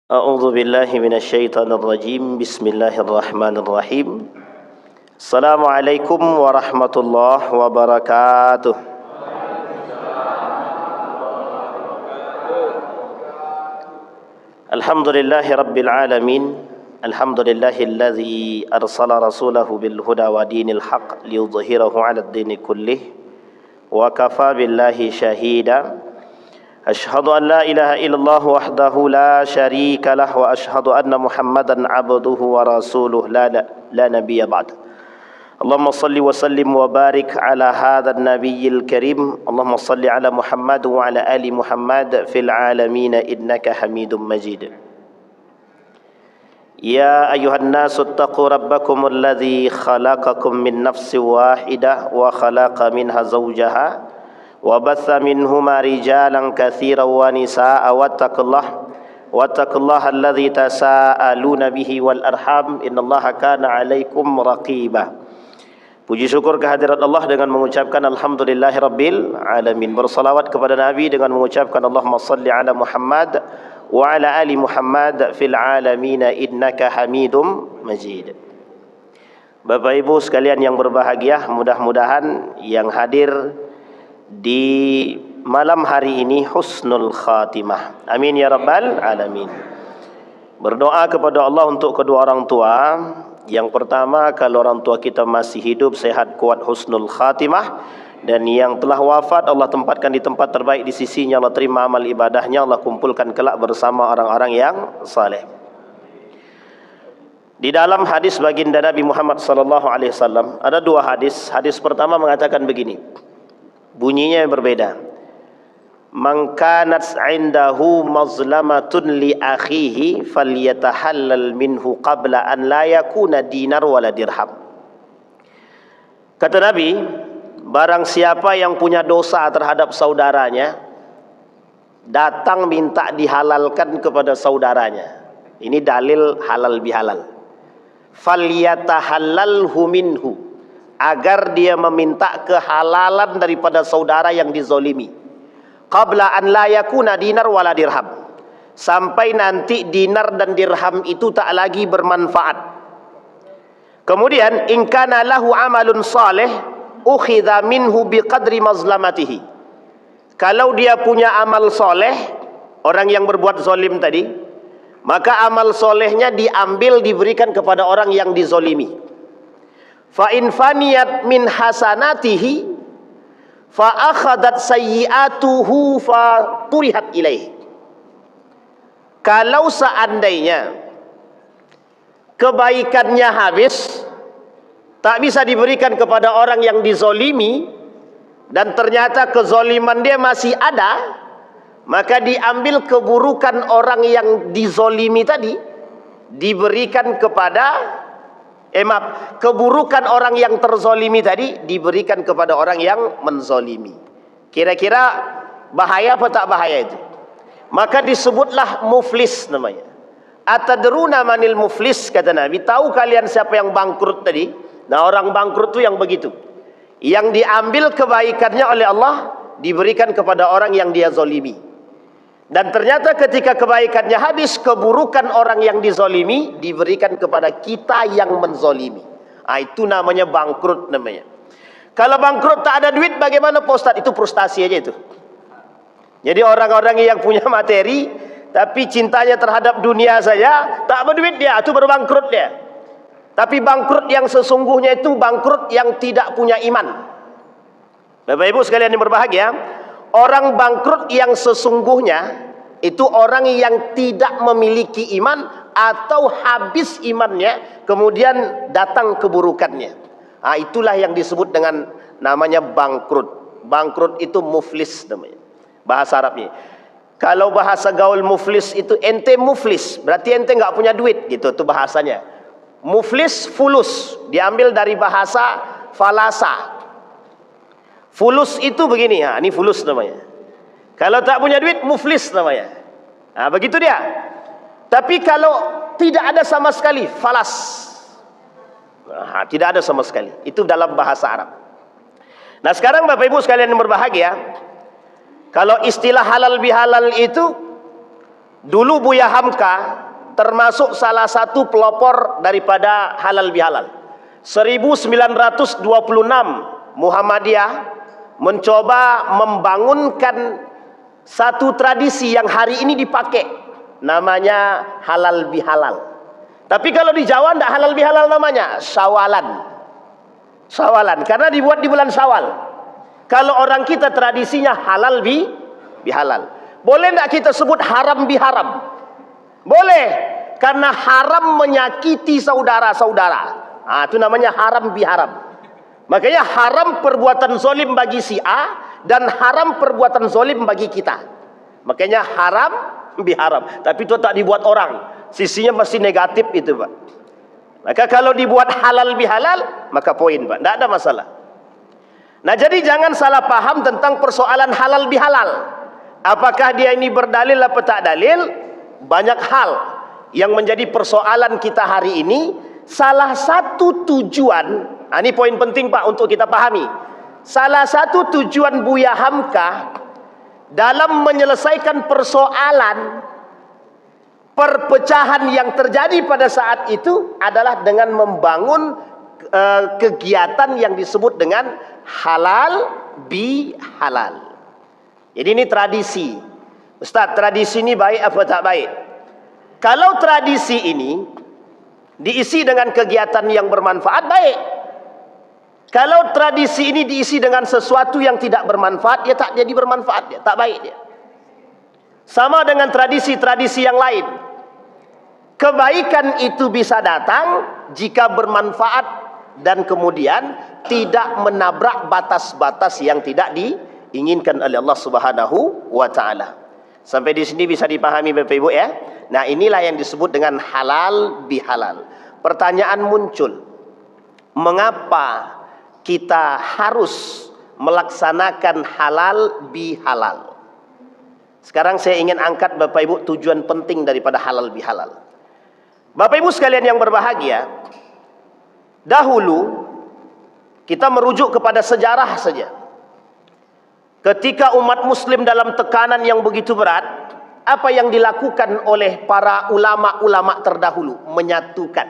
أعوذ بالله من الشيطان الرجيم بسم الله الرحمن الرحيم السلام عليكم ورحمة الله وبركاته. الحمد لله رب العالمين الحمد لله الذي أرسل رسوله بالهدى ودين الحق ليظهره على الدين كله وكفى بالله شهيدا. أشهد أن لا إله إلا الله وحده لا شريك له وأشهد أن محمدا عبده ورسوله لا نبي بعد. اللهم صل وسلم وبارك على هذا النبي الكريم. اللهم صل على محمد وعلى آل محمد في العالمين إنك حميد مجيد. يا أيها الناس اتقوا ربكم الذي خلقكم من نفس واحدة وخلق منها زوجها وبث منهما رجالا كثيرا ونساء واتقوا الله الذي تساءلون به والأرحام إن الله كان عليكم رقيبا. Puji syukur kehadirat Allah dengan mengucapkan alhamdulillahirabbil alamin. Bersalawat kepada Nabi dengan mengucapkan Allahumma salli ala Muhammad wa ala ali Muhammad fil alamin innaka Hamidum Majid. Bapak Ibu sekalian yang berbahagia, mudah-mudahan yang hadir di malam hari ini husnul khatimah. Amin ya rabbal alamin. Berdoa kepada Allah untuk kedua orang tua. Yang pertama, kalau orang tua kita masih hidup, sehat, kuat, husnul khatimah. Dan yang telah wafat, Allah tempatkan di tempat terbaik di sisinya. Allah terima amal ibadahnya. Allah kumpulkan kelak bersama orang-orang yang saleh. Di dalam hadis baginda Nabi Muhammad SAW ada dua hadis. Hadis pertama mengatakan begini, bunyinya yang berbeda. Man kanat 'indahu mazlamatun li akhihi falyatahallal minhu qabla an la yakuna dinar wala dirham. Kata Nabi, barang siapa yang punya dosa terhadap saudaranya, datang minta dihalalkan kepada saudaranya. Ini dalil halal bihalal. Falyatahallalhu minhu, agar dia meminta kehalalan daripada saudara yang dizolimi. Qabla an la yakuna dinar wala dirham, sampai nanti dinar dan dirham itu tak lagi bermanfaat. Kemudian in kana lahu amalun salih ukhidha minhu biqadri mazlamatihi. Kalau dia punya amal soleh, orang yang berbuat zolim tadi, maka amal solehnya diambil diberikan kepada orang yang dizolimi. Fa in faniyat min hasanatihi fa akhadat sayyi'atuhu fa turihat ilaih. Kalau seandainya kebaikannya habis, tak bisa diberikan kepada orang yang dizolimi, dan ternyata kezoliman dia masih ada, maka diambil keburukan orang yang dizolimi tadi, diberikan kepada keburukan orang yang terzolimi tadi diberikan kepada orang yang menzolimi. Kira-kira bahaya apa tak bahaya itu? Maka disebutlah muflis namanya. Atadruna manil muflis, kata Nabi. Tahu kalian siapa yang bangkrut tadi? Nah, orang bangkrut itu yang begitu, yang diambil kebaikannya oleh Allah diberikan kepada orang yang dia zolimi. Dan ternyata ketika kebaikannya habis, keburukan orang yang dizolimi diberikan kepada kita yang menzolimi. Itu namanya bangkrut namanya. Kalau bangkrut tak ada duit, bagaimana Pak Ustaz? Itu frustasi aja itu. Jadi orang-orang yang punya materi tapi cintanya terhadap dunia saja, tak berduit dia, itu baru bangkrut dia. Tapi bangkrut yang sesungguhnya itu bangkrut yang tidak punya iman. Bapak Ibu sekalian yang berbahagia, orang bangkrut yang sesungguhnya itu orang yang tidak memiliki iman atau habis imannya, kemudian datang keburukannya. Itulah yang disebut dengan namanya bangkrut. Bangkrut itu muflis namanya, bahasa Arabnya. Kalau bahasa gaul muflis itu ente muflis, berarti ente nggak punya duit gitu, itu bahasanya. Muflis fulus diambil dari bahasa falasa. Fulus itu begini, ini fulus namanya. Kalau tak punya duit, muflis namanya. Begitu dia. Tapi kalau tidak ada sama sekali, falas. Tidak ada sama sekali. Itu dalam bahasa Arab. Nah, sekarang Bapak Ibu sekalian yang berbahagia, kalau istilah halal bihalal itu Dulu Buya Hamka termasuk salah satu pelopor daripada halal bihalal. 1926 Muhammadiyah mencoba membangunkan satu tradisi yang hari ini dipakai, namanya halal bihalal. Tapi kalau di Jawa tidak halal bihalal namanya, Syawalan. Syawalan, karena dibuat di bulan Syawal. Kalau orang kita tradisinya halal bihalal. Boleh tidak kita sebut haram biharam? Boleh, karena haram menyakiti saudara-saudara. Itu namanya haram biharam. Makanya haram perbuatan zalim bagi si A dan haram perbuatan zalim bagi kita. Makanya haram biharam. Tapi itu tak dibuat orang, sisinya masih negatif itu, Pak. Maka kalau dibuat halal bihalal, maka poin, Pak, tidak ada masalah. Nah, jadi jangan salah paham tentang persoalan halal bihalal. Apakah dia ini berdalil apa tak dalil? Banyak hal yang menjadi persoalan kita hari ini. Salah satu tujuan, ini poin penting, Pak, untuk kita pahami. Salah satu tujuan Buya Hamka dalam menyelesaikan persoalan perpecahan yang terjadi pada saat itu adalah dengan membangun kegiatan yang disebut dengan halal bihalal. Jadi ini tradisi. Ustaz, tradisi ini baik apa tak baik? Kalau tradisi ini diisi dengan kegiatan yang bermanfaat, baik. Kalau tradisi ini diisi dengan sesuatu yang tidak bermanfaat, dia tak jadi bermanfaat, dia tak baik dia. Sama dengan tradisi-tradisi yang lain. Kebaikan itu bisa datang jika bermanfaat dan kemudian tidak menabrak batas-batas yang tidak diinginkan oleh Allah Subhanahu wa taala. Sampai di sini bisa dipahami Bapak Ibu ya. Nah, inilah yang disebut dengan halal bihalal. Pertanyaan muncul, mengapa kita harus melaksanakan halal bihalal? Sekarang saya ingin angkat Bapak Ibu tujuan penting daripada halal bihalal. Bapak Ibu sekalian yang berbahagia, dahulu kita merujuk kepada sejarah saja. Ketika umat muslim dalam tekanan yang begitu berat, apa yang dilakukan oleh para ulama-ulama terdahulu? Menyatukan.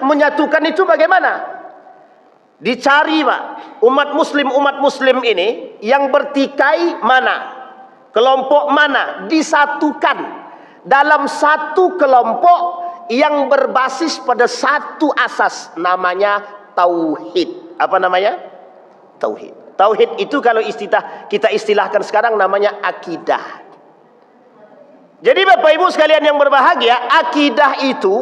Menyatukan itu bagaimana? Dicari, Pak, umat muslim ini yang bertikai mana, kelompok mana, disatukan dalam satu kelompok yang berbasis pada satu asas, namanya tauhid. Apa namanya? Tauhid. Tauhid itu kalau kita istilahkan sekarang namanya akidah. Jadi Bapak Ibu sekalian yang berbahagia, akidah itu,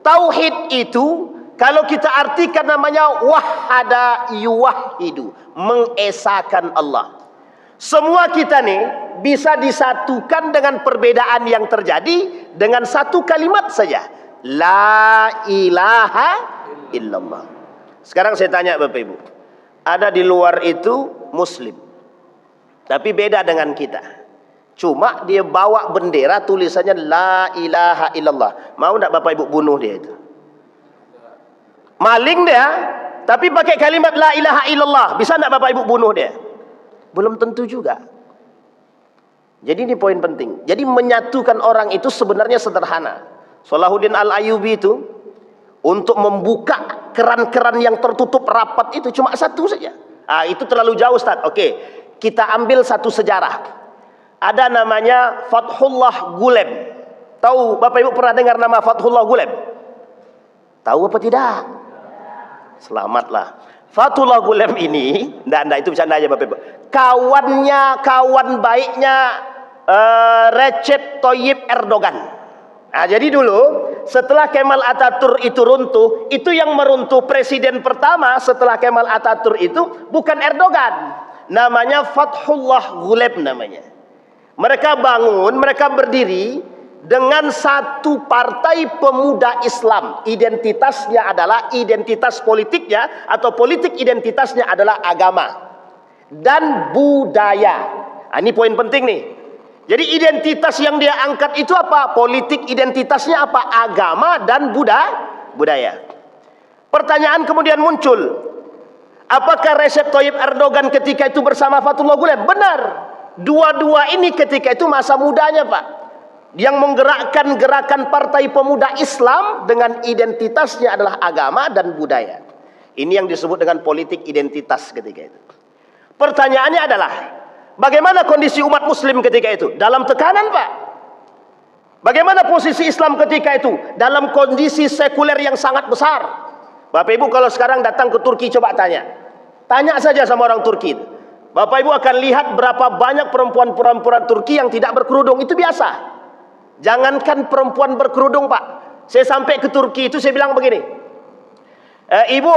tauhid itu, kalau kita artikan namanya wahada yuwahidu, mengesahkan Allah. Semua kita nih bisa disatukan dengan perbedaan yang terjadi dengan satu kalimat saja, la ilaha illallah. Sekarang saya tanya Bapak Ibu, ada di luar itu muslim, tapi beda dengan kita. Cuma dia bawa bendera tulisannya la ilaha illallah. Mau tidak Bapak Ibu bunuh dia itu? Maling dia, tapi pakai kalimat la ilaha illallah. Bisa tidak Bapak Ibu bunuh dia? Belum tentu juga. Jadi ini poin penting. Jadi menyatukan orang itu sebenarnya sederhana. Salahuddin Al-Ayyubi itu untuk membuka keran-keran yang tertutup rapat itu cuma satu saja. Itu terlalu jauh, Ustaz. Oke, kita ambil satu sejarah. Ada namanya Fathullah Gulen. Tahu Bapak Ibu pernah dengar nama Fathullah Gulen? Tahu apa tidak? Selamatlah. Fathullah Gulen ini, itu bercanda aja Bapak Ibu. Kawan baiknya Recep Tayyip Erdogan. Jadi dulu setelah Kemal Atatürk itu runtuh, itu yang meruntuh presiden pertama setelah Kemal Atatürk itu bukan Erdogan, namanya Fathullah Gulen namanya. Mereka bangun, mereka berdiri dengan satu partai pemuda Islam. Identitasnya adalah identitas politiknya atau politik identitasnya adalah agama dan budaya. Ini poin penting nih. Jadi identitas yang dia angkat itu apa? Politik identitasnya apa? Agama dan budaya. Pertanyaan kemudian muncul, apakah Recep Tayyip Erdogan ketika itu bersama Fathullah Gulen? Benar. Dua-dua ini ketika itu masa mudanya, Pak, yang menggerakkan gerakan Partai Pemuda Islam dengan identitasnya adalah agama dan budaya. Ini yang disebut dengan politik identitas ketika itu. Pertanyaannya adalah, bagaimana kondisi umat muslim ketika itu? Dalam tekanan, Pak. Bagaimana posisi Islam ketika itu? Dalam kondisi sekuler yang sangat besar. Bapak Ibu kalau sekarang datang ke Turki, coba tanya. Tanya saja sama orang Turki. Bapak Ibu akan lihat berapa banyak perempuan-perempuan Turki yang tidak berkerudung. Itu biasa. Jangankan perempuan berkerudung, Pak. Saya sampai ke Turki itu, saya bilang begini, Ibu,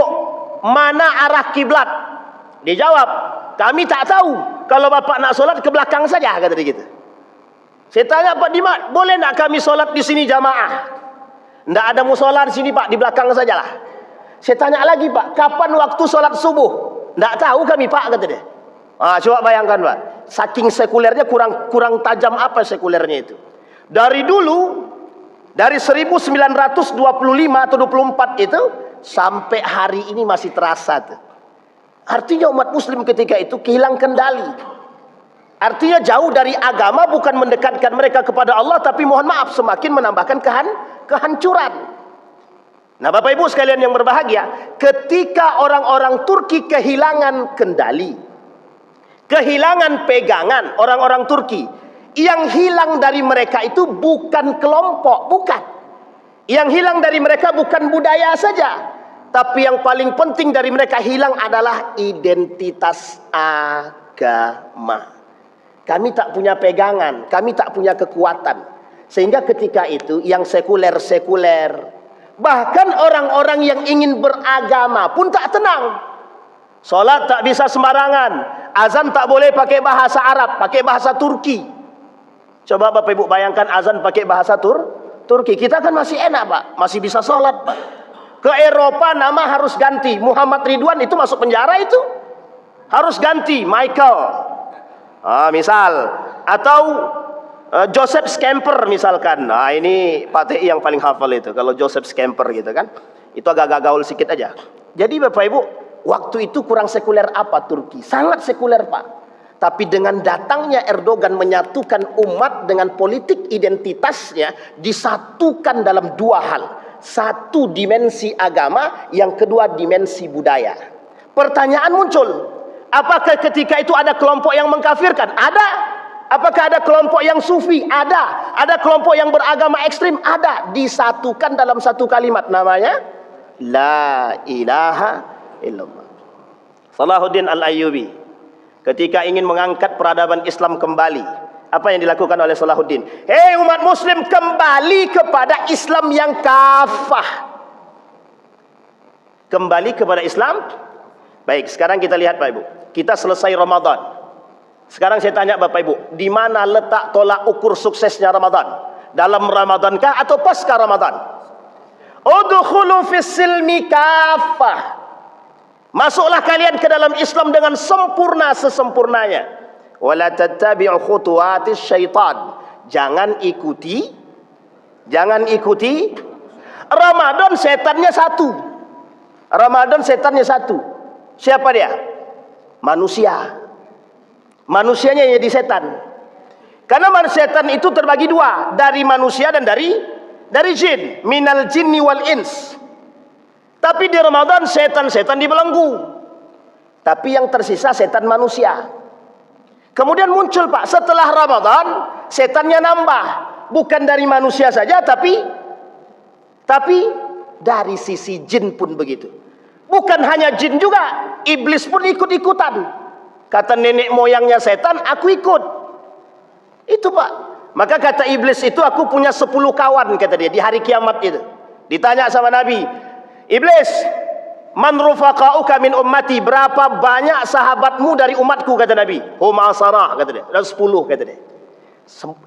mana arah kiblat? Dia jawab, kami tak tahu. Kalau Bapak nak solat ke belakang saja, kata dia gitu. Saya tanya, Pak Dimat, boleh nak kami solat di sini jamaah? Tidak ada musola di sini, Pak, di belakang sajalah. Saya tanya lagi, Pak, kapan waktu solat subuh? Tidak tahu kami, Pak, kata dia. Coba bayangkan, Pak, saking sekulernya, kurang tajam apa sekulernya itu. Dari dulu, dari 1925 atau 24 itu, sampai hari ini masih terasa tuh. Artinya umat muslim ketika itu kehilangan kendali. Artinya jauh dari agama, bukan mendekatkan mereka kepada Allah, tapi mohon maaf semakin menambahkan kehancuran. Nah, Bapak Ibu sekalian yang berbahagia, ketika orang-orang Turki kehilangan kendali, kehilangan pegangan, orang-orang Turki, yang hilang dari mereka itu bukan kelompok, bukan. Yang hilang dari mereka bukan budaya saja, tapi yang paling penting dari mereka hilang adalah identitas agama. Kami tak punya pegangan, kami tak punya kekuatan. Sehingga ketika itu yang sekuler-sekuler, bahkan orang-orang yang ingin beragama pun tak tenang. Solat tak bisa sembarangan, azan tak boleh pakai bahasa Arab, pakai bahasa Turki. Coba Bapak Ibu bayangkan azan pakai bahasa Turki. Kita kan masih enak, Pak, masih bisa sholat, Pak. Ke Eropa nama harus ganti. Muhammad Ridwan itu masuk penjara itu, harus ganti Michael, misal, atau Joseph Scamper misalkan. Nah, ini Pak TI yang paling hafal itu. Kalau Joseph Scamper gitu kan, itu agak gaul sedikit aja. Jadi Bapak Ibu, waktu itu kurang sekuler apa Turki? Sangat sekuler, Pak. Tapi dengan datangnya Erdogan menyatukan umat dengan politik identitasnya, disatukan dalam dua hal. Satu dimensi agama, yang kedua dimensi budaya. Pertanyaan muncul, apakah ketika itu ada kelompok yang mengkafirkan? Ada. Apakah ada kelompok yang sufi? Ada. Ada kelompok yang beragama ekstrim? Ada. Disatukan dalam satu kalimat, namanya La ilaha illallah. Salahuddin Al-Ayyubi ketika ingin mengangkat peradaban Islam kembali, apa yang dilakukan oleh Salahuddin? Hei umat muslim, kembali kepada Islam yang kafah. Kembali kepada Islam. Baik, sekarang kita lihat Pak Ibu. Kita selesai Ramadan. Sekarang saya tanya Bapak Ibu, di mana letak tolak ukur suksesnya Ramadan? Dalam Ramadankah atau pasca Ramadan? Udkhulu fis silmi kafah. Masuklah kalian ke dalam Islam dengan sempurna sesempurnanya. Wala tattabi'u khutuwatis syaitan. Jangan ikuti Ramadan, setannya satu. Ramadan setannya satu. Siapa dia? Manusia. Manusianya yang jadi setan. Karena setan itu terbagi dua, dari manusia dan dari jin. Minal jinni wal ins. Tapi di Ramadan setan-setan dibelenggu. Tapi yang tersisa setan manusia. Kemudian muncul Pak, setelah Ramadan setannya nambah. Bukan dari manusia saja, tapi dari sisi jin pun begitu. Bukan hanya jin juga, iblis pun ikut-ikutan. Kata nenek moyangnya setan, aku ikut. Itu Pak. Maka kata iblis itu, aku punya 10 kawan, kata dia, di hari kiamat itu. Ditanya sama Nabi, Iblis, man rufaqa'uka min ummati, berapa banyak sahabatmu dari umatku, kata Nabi. Hum asarah, kata dia. Dan 10, kata dia.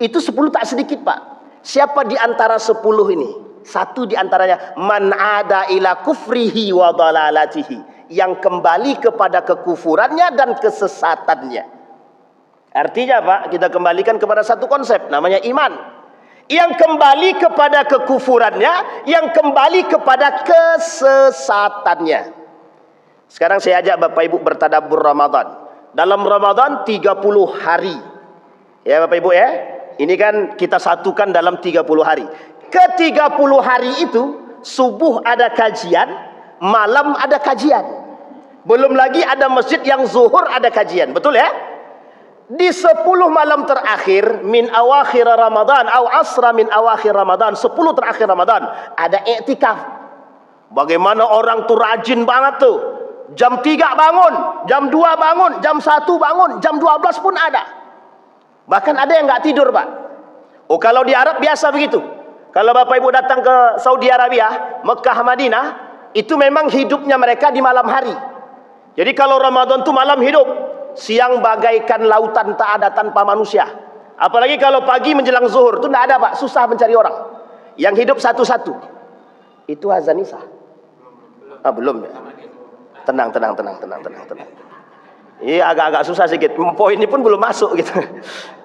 Itu 10 tak sedikit Pak. Siapa di antara 10 ini? Satu di antaranya, man ada ila kufrihi wa dalalatihi, yang kembali kepada kekufurannya dan kesesatannya. Artinya Pak, kita kembalikan kepada satu konsep, namanya iman. Yang kembali kepada kekufurannya, yang kembali kepada kesesatannya. Sekarang saya ajak Bapak Ibu bertadabbur Ramadan. Dalam Ramadan 30 hari Ya Bapak Ibu ya, ini kan kita satukan dalam 30 hari. Ke 30 hari itu, subuh ada kajian, malam ada kajian. Belum lagi ada masjid yang zuhur ada kajian, betul ya? Di 10 malam terakhir min awakhir Ramadan atau asra min awakhir Ramadan, 10 terakhir Ramadan ada i'tikaf. Bagaimana orang tuh rajin banget tuh. Jam 3 bangun, jam 2 bangun, jam 1 bangun, jam 12 pun ada. Bahkan ada yang nggak tidur, Pak. Oh, kalau di Arab biasa begitu. Kalau Bapak Ibu datang ke Saudi Arabia, Mekah, Madinah, itu memang hidupnya mereka di malam hari. Jadi kalau Ramadan itu malam hidup, siang bagaikan lautan tak ada tanpa manusia. Apalagi kalau pagi menjelang zuhur, itu tidak ada, Pak. Susah mencari orang yang hidup satu-satu. Itu azan Isya. Ah, belum ya. Tenang. Ini agak-agak susah sedikit. Poin ini pun belum masuk gitu.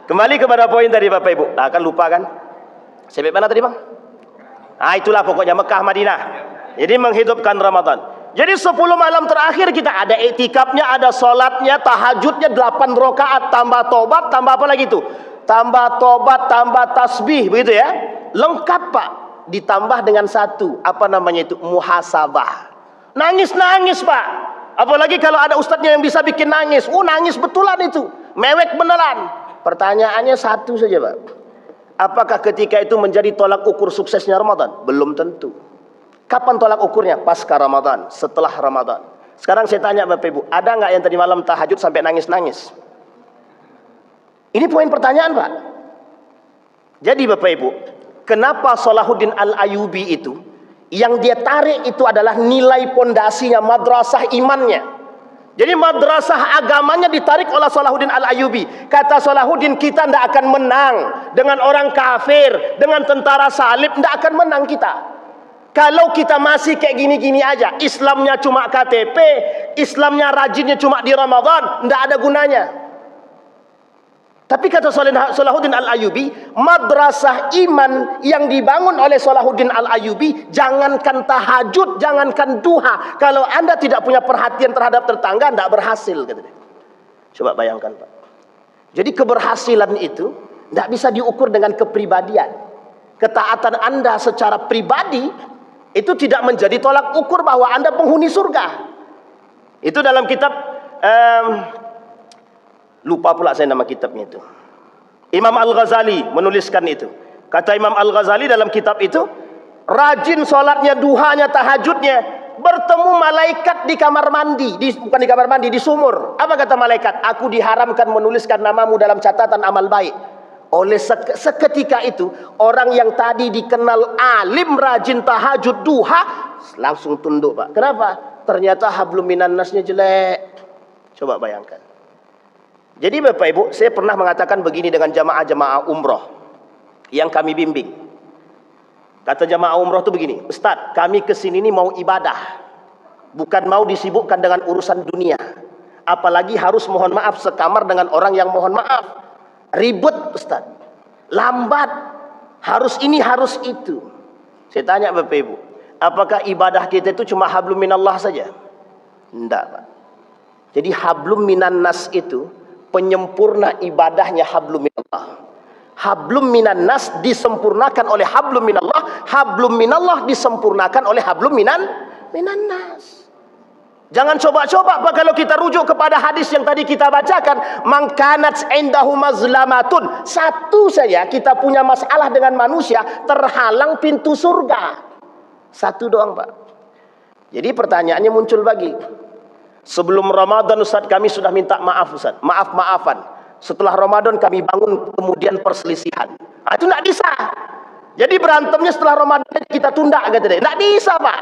Kembali kepada poin tadi Bapak Ibu. Nah, kan lupa kan? Sampai mana tadi, Bang? Nah, itulah pokoknya Mekah, Madinah. Jadi menghidupkan Ramadan. Jadi 10 malam terakhir kita ada iktikafnya, ada sholatnya, tahajudnya 8 rakaat, tambah tobat, tambah apa lagi itu? Tambah tobat, tambah tasbih, begitu ya? Lengkap, Pak. Ditambah dengan satu, apa namanya itu? Muhasabah. Nangis-nangis, Pak. Apalagi kalau ada ustadznya yang bisa bikin nangis. Nangis betulan itu. Mewek beneran. Pertanyaannya satu saja, Pak. Apakah ketika itu menjadi tolak ukur suksesnya Ramadan? Belum tentu. Kapan tolak ukurnya? Pasca Ramadan, setelah Ramadan. Sekarang saya tanya Bapak Ibu, ada nggak yang tadi malam tahajud sampai nangis-nangis? Ini poin pertanyaan, Pak. Jadi Bapak Ibu, kenapa Salahuddin Al-Ayyubi itu yang dia tarik itu adalah nilai pondasinya, madrasah imannya. Jadi madrasah agamanya ditarik oleh Salahuddin Al-Ayyubi. Kata Salahuddin, kita tidak akan menang dengan orang kafir, dengan tentara salib, tidak akan menang kita. Kalau kita masih kayak gini-gini aja, Islamnya cuma KTP, Islamnya rajinnya cuma di Ramadan, tidak ada gunanya. Tapi kata Salahuddin Al-Ayyubi, madrasah iman yang dibangun oleh Salahuddin Al-Ayyubi, jangankan tahajud, jangankan duha, kalau Anda tidak punya perhatian terhadap tetangga, tidak berhasil. Coba bayangkan, Pak. Jadi keberhasilan itu tidak bisa diukur dengan kepribadian. Ketaatan Anda secara pribadi itu tidak menjadi tolak ukur bahwa Anda penghuni surga. Itu dalam kitab lupa pula saya nama kitabnya itu. Imam Al-Ghazali menuliskan itu. Kata Imam Al-Ghazali dalam kitab itu, rajin sholatnya, duhanya, tahajudnya, bertemu malaikat di kamar mandi, bukan di kamar mandi, di sumur. Apa kata malaikat? Aku diharamkan menuliskan namamu dalam catatan amal baik. Oleh seketika itu, orang yang tadi dikenal alim, rajin tahajud, duha, langsung tunduk, Pak. Kenapa? Ternyata hablum minan nasnya jelek. Coba bayangkan. Jadi Bapak Ibu, saya pernah mengatakan begini dengan jamaah-jamaah umroh yang kami bimbing. Kata jamaah umroh itu begini, Ustadz, kami kesini ini mau ibadah, bukan mau disibukkan dengan urusan dunia. Apalagi harus mohon maaf sekamar dengan orang yang mohon maaf. Ribet, Ustadz, lambat, harus ini, harus itu. Saya tanya Bapak Ibu, apakah ibadah kita itu cuma hablum minallah saja? Tidak, Pak. Jadi hablum minan nas itu penyempurna ibadahnya hablum minallah. Hablum minan nas disempurnakan oleh hablum minallah, hablum minallah disempurnakan oleh hablum minan nas. Jangan coba-coba, Pak, kalau kita rujuk kepada hadis yang tadi kita bacakan, mangkanat indahu mazlamatun. Satu saja kita punya masalah dengan manusia, terhalang pintu surga. Satu doang, Pak. Jadi pertanyaannya muncul lagi. Sebelum Ramadan, Ustaz, kami sudah minta maaf, Ustaz. Maaf-maafan. Setelah Ramadan kami bangun kemudian perselisihan. Itu tidak bisa. Jadi berantemnya setelah Ramadan kita tunda, kata dia. Tidak bisa, Pak.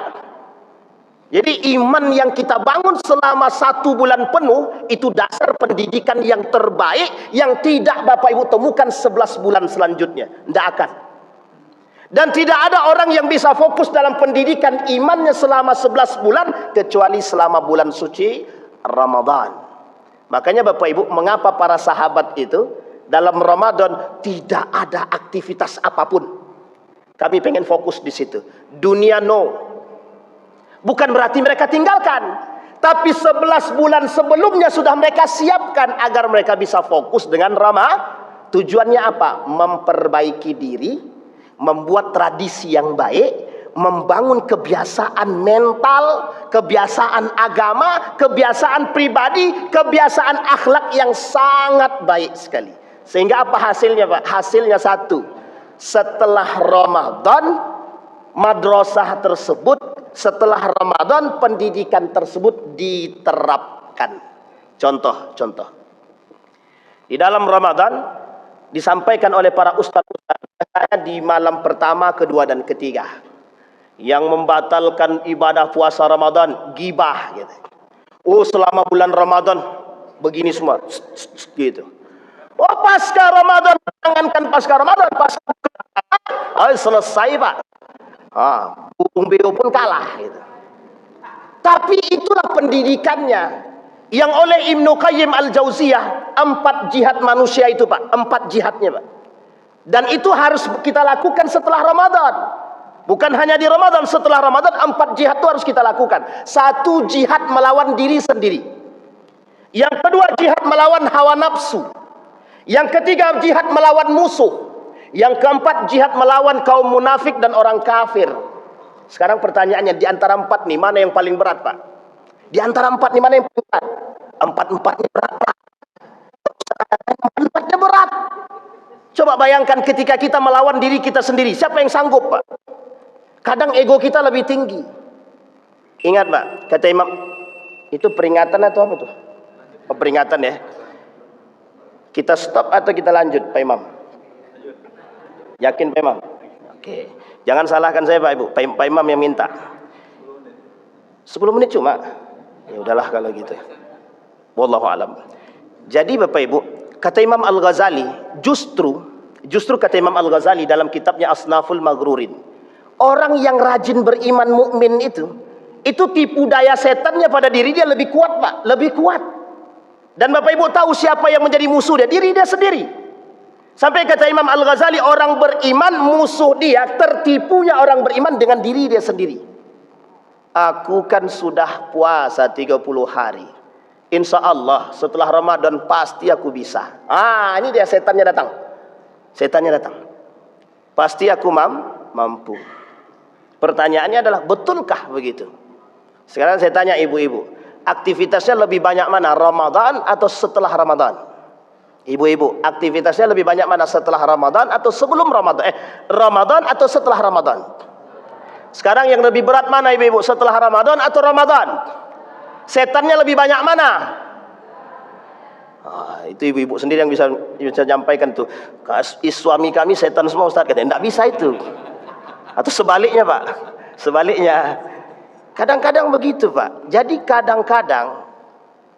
Jadi iman yang kita bangun selama 1 bulan penuh, itu dasar pendidikan yang terbaik, yang tidak Bapak Ibu temukan 11 bulan selanjutnya. Tidak akan. Dan tidak ada orang yang bisa fokus dalam pendidikan imannya selama 11 bulan, kecuali selama bulan suci Ramadan. Makanya Bapak Ibu, mengapa para sahabat itu dalam Ramadan tidak ada aktivitas apapun? Kami pengen fokus di situ. Dunia no. Bukan berarti mereka tinggalkan, tapi 11 bulan sebelumnya sudah mereka siapkan agar mereka bisa fokus dengan Tujuannya apa? Memperbaiki diri, membuat tradisi yang baik, membangun kebiasaan mental, kebiasaan agama, kebiasaan pribadi, kebiasaan akhlak yang sangat baik sekali. Sehingga apa hasilnya, Pak? Hasilnya satu, setelah Ramadan madrasah tersebut, setelah Ramadan pendidikan tersebut diterapkan. Contoh di dalam Ramadan disampaikan oleh para ustaz-ustaz di malam pertama, kedua dan ketiga, yang membatalkan ibadah puasa Ramadan gibah gitu. Oh, selama bulan Ramadan begini semua gitu. Oh, pasca Ramadan, jangankan pasca Ramadan, pasca selesai, Pak. Bung Beo pun kalah gitu. Tapi itulah pendidikannya yang oleh Ibnu Qayyim Al-Jauziyah, 4 jihad manusia itu, Pak, 4 jihadnya, Pak. Dan itu harus kita lakukan setelah Ramadan. Bukan hanya di Ramadan, setelah Ramadan 4 jihad itu harus kita lakukan. 1, jihad melawan diri sendiri. Yang kedua, jihad melawan hawa nafsu. Yang ketiga, jihad melawan musuh. Yang keempat, jihad melawan kaum munafik dan orang kafir. Sekarang pertanyaannya, di antara 4 nih, mana yang paling berat, Pak? Di antara 4 nih, mana yang paling berat? 4-4-nya berat, Pak. 4-4-nya berat. Coba bayangkan ketika kita melawan diri kita sendiri, siapa yang sanggup, Pak? Kadang ego kita lebih tinggi. Ingat, Pak, kata Imam, itu peringatan atau apa tuh? Peringatan ya. Kita stop atau kita lanjut, Pak Imam? Yakin, Pak Imam? Oke. Jangan salahkan saya, Pak Ibu. Pak Imam yang minta. 10 menit cuma. Ya udahlah kalau gitu. Wallahu alam. Jadi Bapak Ibu, kata Imam Al-Ghazali, justru kata Imam Al-Ghazali dalam kitabnya Asnaful Maghrurin, orang yang rajin beriman mukmin itu tipu daya setannya pada diri dia lebih kuat, Pak, lebih kuat. Dan Bapak Ibu tahu siapa yang menjadi musuh dia? Diri dia sendiri. Sampai kata Imam Al-Ghazali, orang beriman musuh dia, tertipunya orang beriman dengan diri dia sendiri. Aku kan sudah puasa 30 hari. Insya Allah setelah Ramadan pasti aku bisa. Ini dia setannya datang. Setannya datang. Pasti aku mampu. Pertanyaannya adalah, betulkah begitu? Sekarang saya tanya ibu-ibu, aktivitasnya lebih banyak mana, Ramadan atau setelah Ramadan? Ibu-ibu, aktivitasnya lebih banyak mana, setelah Ramadan atau sebelum Ramadan? Ramadan atau setelah Ramadan? Sekarang yang lebih berat mana, ibu-ibu, setelah Ramadan atau Ramadan? Setannya lebih banyak mana? Itu ibu-ibu sendiri yang bisa menyampaikan tuh. Suami kami setan semua, Ustaz, katanya. Tidak bisa itu. Atau sebaliknya, Pak. Sebaliknya. Kadang-kadang begitu, Pak. Jadi kadang-kadang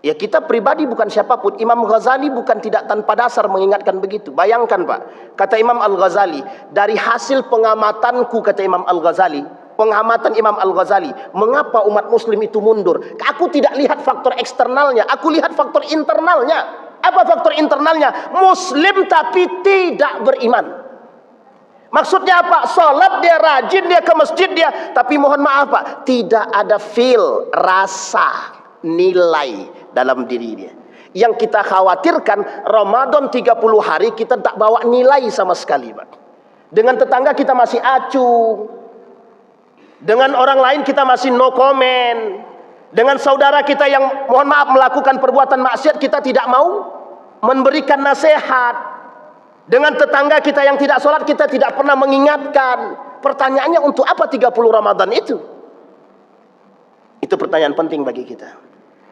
ya kita pribadi bukan siapapun. Imam Ghazali bukan tidak tanpa dasar mengingatkan begitu. Bayangkan, Pak, kata Imam Al-Ghazali, dari hasil pengamatanku, kata Imam Al-Ghazali, pengamatan Imam Al-Ghazali, mengapa umat muslim itu mundur? Aku tidak lihat faktor eksternalnya, aku lihat faktor internalnya. Apa faktor internalnya? Muslim tapi tidak beriman. Maksudnya apa? Salat dia, rajin dia, ke masjid dia, tapi mohon maaf, Pak, tidak ada feel, rasa, nilai dalam diri dia. Yang kita khawatirkan, Ramadan 30 hari kita tak bawa nilai sama sekali, Pak. Dengan tetangga kita masih acuh, dengan orang lain kita masih no comment, dengan saudara kita yang mohon maaf melakukan perbuatan maksiat kita tidak mau memberikan nasihat, dengan tetangga kita yang tidak sholat kita tidak pernah mengingatkan. Pertanyaannya, untuk apa 30 Ramadan itu? Itu pertanyaan penting bagi kita.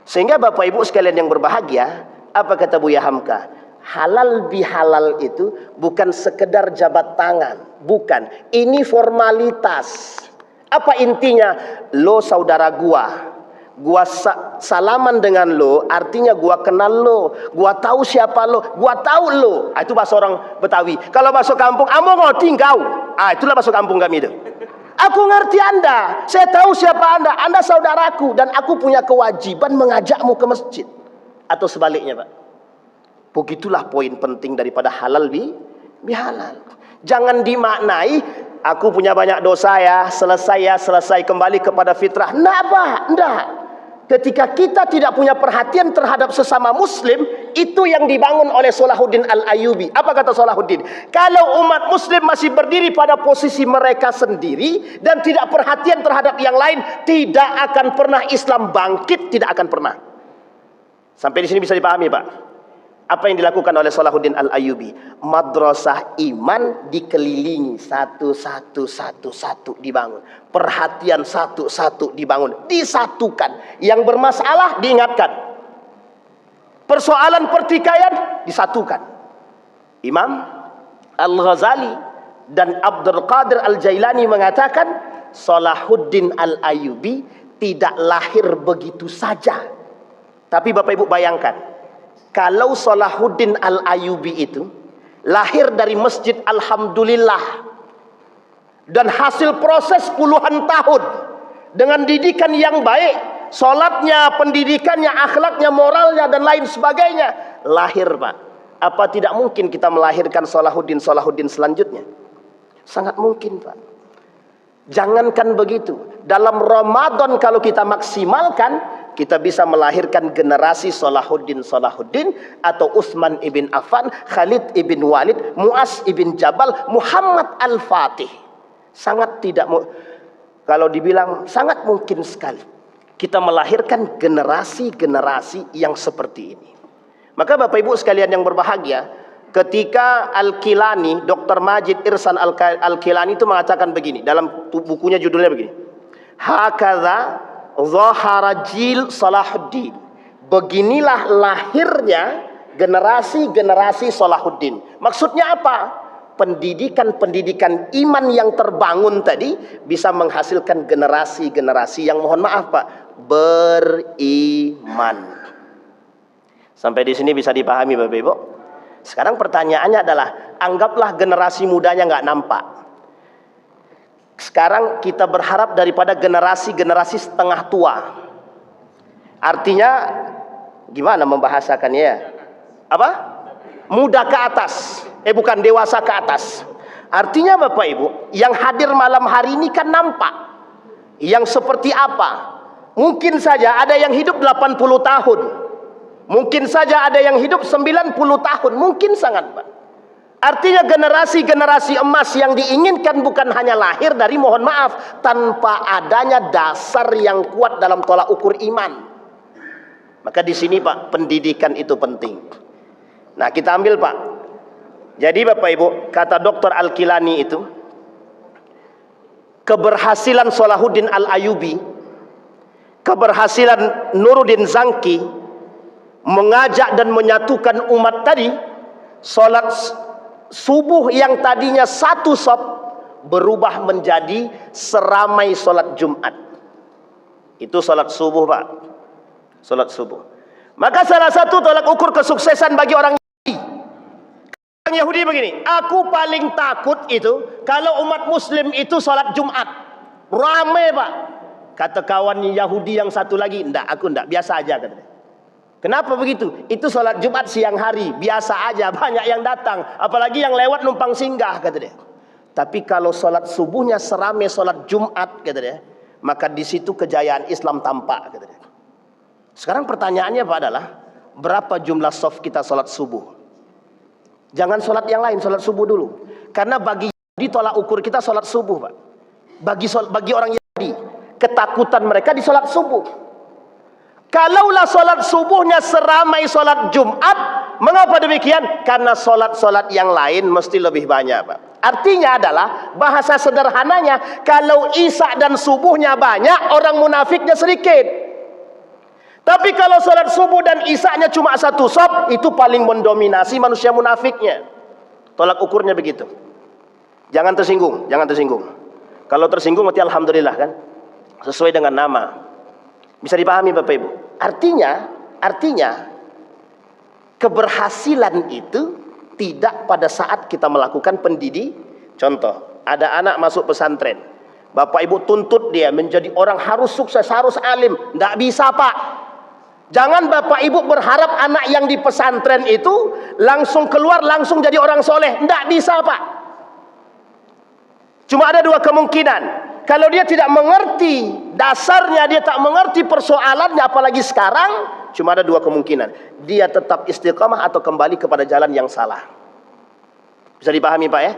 Sehingga Bapak Ibu sekalian yang berbahagia, apa kata Buya Hamka? Halal bihalal itu bukan sekedar jabat tangan, bukan. Ini formalitas. Apa intinya? Lo saudara gua salaman dengan lo, artinya gua kenal lo, gua tahu siapa lo, gua tahu lo. Itu bahasa orang Betawi. Kalau bahasa kampung, amo ngoti engkau. Itulah bahasa kampung kami itu. Aku ngerti Anda, saya tahu siapa Anda saudaraku, dan aku punya kewajiban mengajakmu ke masjid. Atau sebaliknya, Pak. Begitulah poin penting daripada halal bihalal. Jangan dimaknai, aku punya banyak dosa ya, selesai kembali kepada fitrah. Nah, Pak, enggak. ketika kita tidak punya perhatian terhadap sesama muslim, itu yang dibangun oleh Salahuddin Al-Ayyubi. Apa kata Salahuddin? Kalau umat muslim masih berdiri pada posisi mereka sendiri dan tidak perhatian terhadap yang lain, tidak akan pernah Islam bangkit, tidak akan pernah. Sampai di sini bisa dipahami, Pak? Apa yang dilakukan oleh Salahuddin Al-Ayyubi? Madrasah iman dikelilingi, satu dibangun. Perhatian satu dibangun, disatukan. Yang bermasalah diingatkan. Persoalan pertikaian disatukan. Imam Al-Ghazali dan Abdul Qadir Al-Jailani mengatakan Salahuddin Al-Ayyubi tidak lahir begitu saja. Tapi Bapak Ibu bayangkan, kalau Salahuddin Al-Ayyubi itu lahir dari Masjid Alhamdulillah dan hasil proses puluhan tahun dengan didikan yang baik, sholatnya, pendidikannya, akhlaknya, moralnya, dan lain sebagainya, lahir, Pak. Apa tidak mungkin kita melahirkan Salahuddin selanjutnya? Sangat mungkin, Pak. Jangankan begitu, dalam Ramadan kalau kita maksimalkan, kita bisa melahirkan generasi Salahuddin atau Utsman ibn Affan, Khalid ibn Walid, Mu'az ibn Jabal, Muhammad Al-Fatih. Sangat tidak, kalau dibilang sangat mungkin sekali kita melahirkan generasi-generasi yang seperti ini. Maka Bapak Ibu sekalian yang berbahagia, ketika Al-Kilani, Dr. Majid Irsan Al-Kilani itu mengatakan begini, dalam bukunya judulnya begini, Hakadha Zahara Jil Salahuddin. Beginilah lahirnya generasi-generasi Salahuddin. Maksudnya apa? Pendidikan iman yang terbangun tadi bisa menghasilkan generasi-generasi yang, mohon maaf Pak, beriman. Sampai di sini bisa dipahami Bapak Ibu? Sekarang pertanyaannya adalah, anggaplah generasi mudanya nggak nampak. Sekarang kita berharap daripada generasi-generasi setengah tua. Artinya gimana membahasakannya ya? Apa? Muda ke atas. Bukan, dewasa ke atas. Artinya Bapak Ibu, yang hadir malam hari ini kan nampak. Yang seperti apa? Mungkin saja ada yang hidup 80 tahun. Mungkin saja ada yang hidup 90 tahun. Mungkin sangat, Pak. Artinya generasi-generasi emas yang diinginkan bukan hanya lahir dari, mohon maaf, tanpa adanya dasar yang kuat dalam tolak ukur iman. Maka di sini Pak, pendidikan itu penting. Nah, kita ambil Pak. Jadi Bapak Ibu, kata Dr. Al-Kilani itu, keberhasilan Salahuddin Al-Ayyubi, keberhasilan Nuruddin Zanki mengajak dan menyatukan umat tadi, salat subuh yang tadinya satu shaf berubah menjadi seramai salat Jumat. Itu salat subuh, Pak. Salat subuh. Maka salah satu tolak ukur kesuksesan bagi orang Yahudi begini, aku paling takut itu kalau umat muslim itu salat Jumat ramai, Pak. Kata kawan Yahudi yang satu lagi, aku enggak, biasa aja katanya. Kenapa begitu? Itu salat Jumat siang hari, biasa aja, banyak yang datang, apalagi yang lewat numpang singgah, kata dia. Tapi kalau salat subuhnya seramai salat Jumat, kata dia, maka di situ kejayaan Islam tampak, kata dia. Sekarang pertanyaannya Pak adalah, berapa jumlah shaf kita salat subuh? Jangan sholat yang lain, sholat subuh dulu. Karena bagi Yahudi tolak ukur kita sholat subuh, Pak. Bagi orang Yahudi, ketakutan mereka di sholat subuh. Kalaulah sholat subuhnya seramai sholat Jumat, mengapa demikian? Karena sholat-sholat yang lain mesti lebih banyak, Pak. Artinya adalah, bahasa sederhananya, kalau Isya dan subuhnya banyak, orang munafiknya sedikit. Tapi kalau sholat subuh dan Isya'nya cuma satu shaf, itu paling mendominasi manusia munafiknya. Tolak ukurnya begitu. Jangan tersinggung, jangan tersinggung. Kalau tersinggung berarti alhamdulillah kan, sesuai dengan nama. Bisa dipahami Bapak Ibu. Artinya keberhasilan itu tidak pada saat kita melakukan pendidik. Contoh, ada anak masuk pesantren, Bapak Ibu tuntut dia menjadi orang harus sukses, harus alim. Tidak bisa, Pak. Jangan Bapak Ibu berharap anak yang di pesantren itu langsung keluar, langsung jadi orang soleh. Tidak bisa, Pak. Cuma ada dua kemungkinan. Kalau dia tidak mengerti dasarnya dia tak mengerti persoalannya, apalagi sekarang, cuma ada dua kemungkinan. Dia tetap istiqamah atau kembali kepada jalan yang salah. Bisa dipahami Pak ya?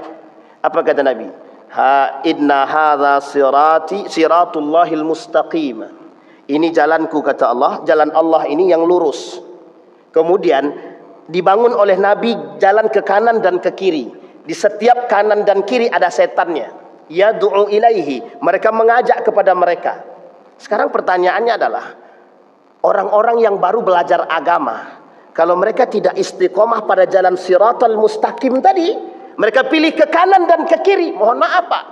Apa kata Nabi? Inna hadza siratullahil mustaqim. Ini jalanku, kata Allah. Jalan Allah ini yang lurus. Kemudian dibangun oleh Nabi jalan ke kanan dan ke kiri. Di setiap kanan dan kiri ada setannya. Yad'u ilaihi, mereka mengajak kepada mereka. Sekarang pertanyaannya adalah, orang-orang yang baru belajar agama, kalau mereka tidak istiqomah pada jalan siratal mustaqim tadi, mereka pilih ke kanan dan ke kiri, mohon maaf Pak,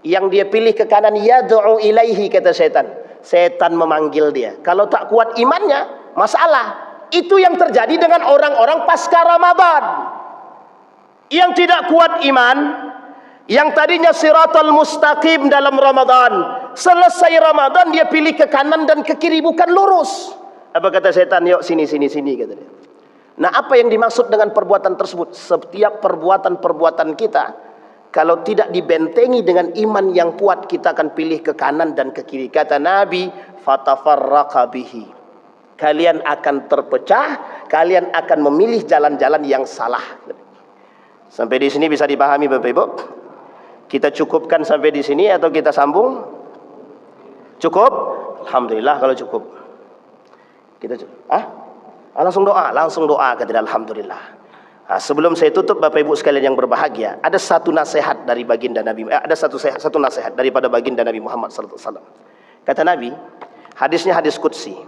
yang dia pilih ke kanan, yad'u ilaihi, kata setan. Setan memanggil dia. Kalau tak kuat imannya, masalah. Itu yang terjadi dengan orang-orang pasca Ramadan yang tidak kuat iman, yang tadinya siratal mustaqim dalam Ramadan, selesai Ramadan dia pilih ke kanan dan ke kiri, bukan lurus. Apa kata setan? Yuk sini kata dia. Nah, apa yang dimaksud dengan perbuatan tersebut? Setiap perbuatan kita, kalau tidak dibentengi dengan iman yang kuat, kita akan pilih ke kanan dan ke kiri. Kata Nabi, fatafarraqa bihi, kalian akan terpecah, kalian akan memilih jalan-jalan yang salah. Sampai di sini bisa dipahami Bapak Ibu? Kita cukupkan sampai di sini atau kita sambung? Cukup? Alhamdulillah kalau cukup. Kita cukup. Langsung doa kata dia, alhamdulillah. Sebelum saya tutup Bapak Ibu sekalian yang berbahagia, ada satu nasihat dari baginda Nabi, ada satu nasihat daripada baginda Nabi Muhammad sallallahu alaihi wasallam. Kata Nabi, hadisnya hadis qudsi.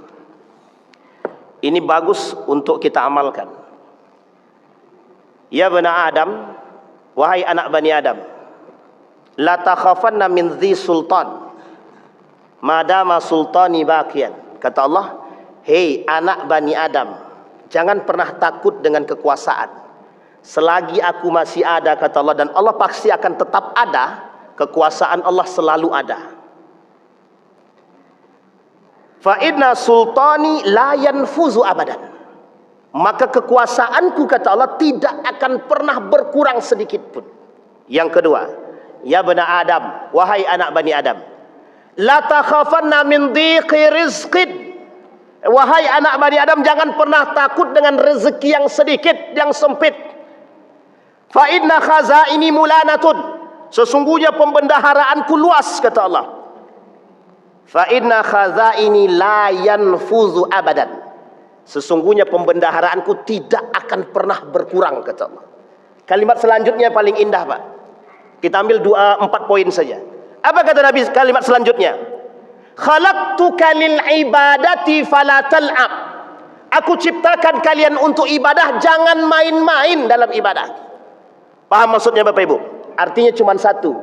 Ini bagus untuk kita amalkan. Ya bani Adam, wahai anak bani Adam, la takhafanna min dhi sultan madama sultani baqiyan. Kata Allah, hei anak bani Adam, jangan pernah takut dengan kekuasaan selagi aku masih ada, kata Allah. Dan Allah pasti akan tetap ada, kekuasaan Allah selalu ada. Fa inna sultani la yanfuzu abadan, maka kekuasaanku, kata Allah, tidak akan pernah berkurang sedikit pun. Yang kedua, ya bani Adam, wahai anak bani Adam, la takhafanna min dhiqi rizqin, wahai anak bani Adam, jangan pernah takut dengan rezeki yang sedikit, yang sempit. Fa inna khazaini mulanatun, sesungguhnya pembendaharaanku luas, kata Allah. Fa inna khazaini la yanfuzu abadan, sesungguhnya pembendaharaanku tidak akan pernah berkurang, kata Allah. Kalimat selanjutnya paling indah Pak. Kita ambil 4 poin saja. Apa kata Nabi kalimat selanjutnya? Khalaqtuka lil ibadati fala tal'ab. Aku ciptakan kalian untuk ibadah, jangan main-main dalam ibadah. Paham maksudnya Bapak Ibu? Artinya cuma satu,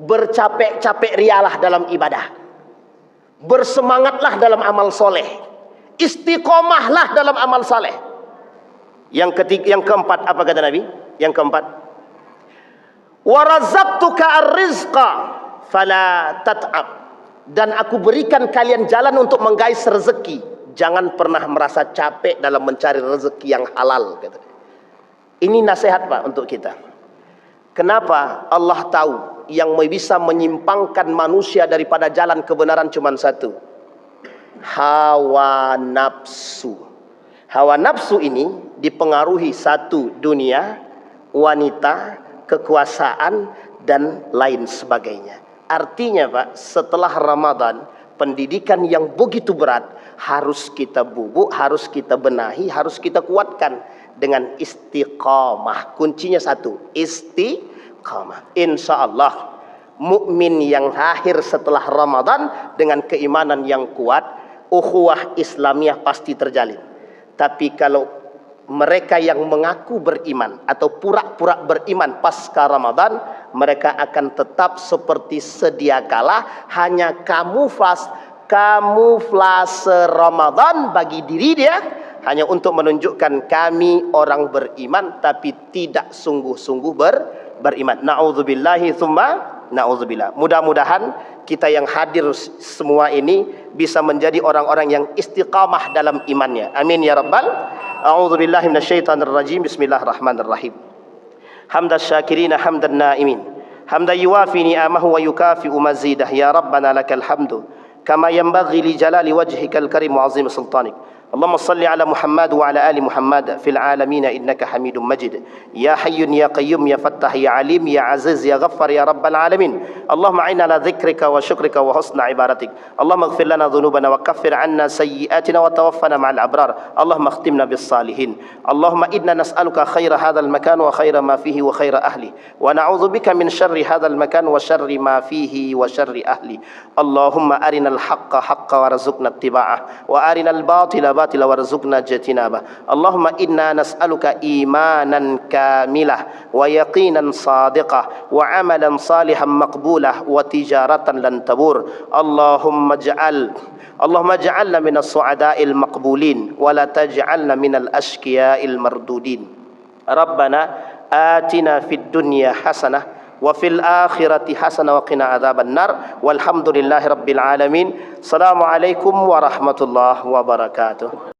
bercapek-capek rialah dalam ibadah, bersemangatlah dalam amal soleh, istiqomahlah dalam amal saleh. Yang keempat, apa kata Nabi? Yang keempat, wa razaqtuka ar-rizqa fala tat'ab, dan aku berikan kalian jalan untuk menggais rezeki, jangan pernah merasa capek dalam mencari rezeki yang halal, kata. Ini nasihat Pak untuk kita. Kenapa? Allah tahu yang bisa menyimpangkan manusia daripada jalan kebenaran cuma satu, hawa nafsu. Hawa nafsu ini dipengaruhi satu, dunia, wanita, kekuasaan, dan lain sebagainya. Artinya Pak, setelah Ramadan, pendidikan yang begitu berat harus kita bubuk, harus kita benahi, harus kita kuatkan dengan istiqamah. Kuncinya satu, istiqamah. Insya Allah mukmin yang lahir setelah Ramadan dengan keimanan yang kuat, ukhuwah Islamiyah pasti terjalin. Tapi kalau mereka yang mengaku beriman atau pura-pura beriman pasca Ramadan, mereka akan tetap seperti sedia kala, hanya kamuflase Ramadan bagi diri dia, hanya untuk menunjukkan kami orang beriman, tapi tidak sungguh-sungguh beriman. Na'udzubillahi tsumma na'udzubillah. Mudah-mudahan kita yang hadir semua ini bisa menjadi orang-orang yang istiqamah dalam imannya. Amin ya rabbal. A'udzubillahi minasyaitonir rajim. Bismillahirrahmanirrahim. Hamdas syakirina hamdan naimin, hamdan yuwafi ni'amahu wa yukafi'u mazidah. Ya rabbana lakal hamdu كما ينبغي لجلال وجهك الكريم وعظيم سلطانك. اللهم صل على محمد وعلى آل محمد في العالمين إنك حميد مجيد. يا حي يا قيوم يا فتاح يا عليم يا عزيز يا غفار يا رب العالمين. اللهم أعنا على ذكرك وشكرك وحسن عبادتك. اللهم اغفر لنا ذنوبنا وكفر عنا سيئاتنا وتوفنا مع الأبرار. اللهم اختمنا بالصالحين. اللهم إنا نسألك خير هذا المكان وخير ما فيه وخير أهله، ونعوذ بك من شر هذا المكان وشر ما فيه وشر أهله. اللهم أرنا الحق حقا وارزقنا اتباعه، وأرنا الباطل باطلا وارزقنا اجتنابه. اللهم إنا نسألك إيمانا كاملا ويقينا صادقا وعملا صالحا مقبولا وتجارة لن تبور. اللهم اجعلنا من السعداء المقبولين ولا تجعلنا من الأشقياء المردودين. ربنا آتنا في الدنيا حسنة وفي الآخرة حسنة وقنا عذاب النار. والحمد لله رب العالمين. السلام عليكم ورحمة الله وبركاته.